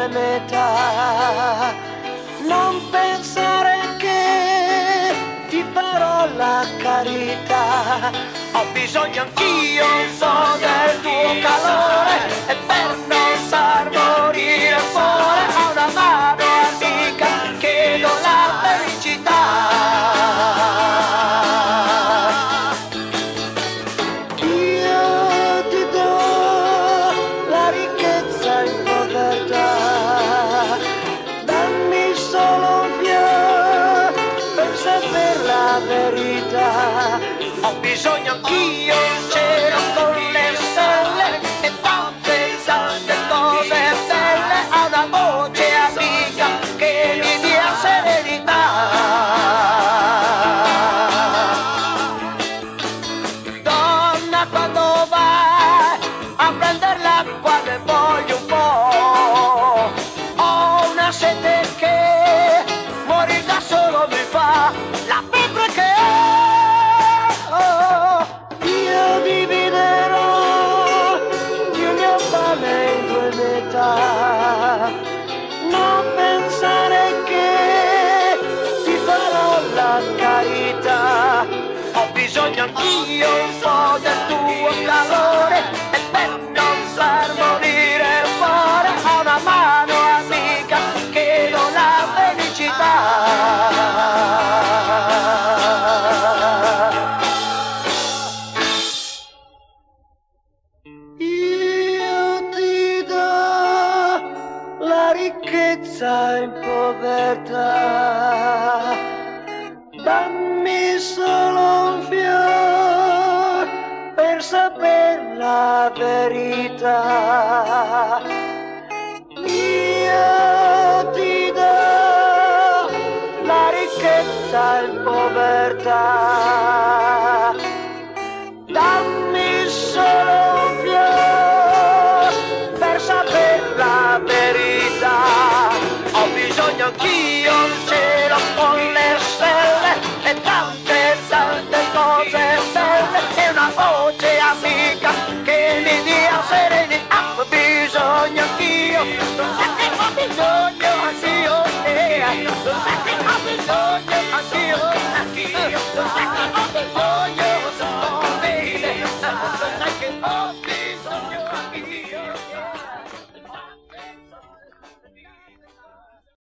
due metà. Non pensare che ti farò la carità. Ho bisogno anch'io un po' del tuo calore, e per non far morire il cuore a una mano amica chiedo la felicità. Io ti do la ricchezza in povertà, dammi solo un fiore per sapere la verità. Ho bisogno anch'io un cielo con le stelle e tante cose belle, a una voce amica che mi dia serenità. Donna, quando vai a prendere l'acqua ne voglio un po', ho una sete che morire da solo mi fa, la febbre che ho. Io dividerò il mio pane in due metà. Non pensare che ti farò la carità. Ho bisogno anch'io un po' del tuo calore, e per non far morire il cuore a una mano amica chiedo la felicità. Io ti do la ricchezza in povertà, dammi solo un fiore per sapere la verità.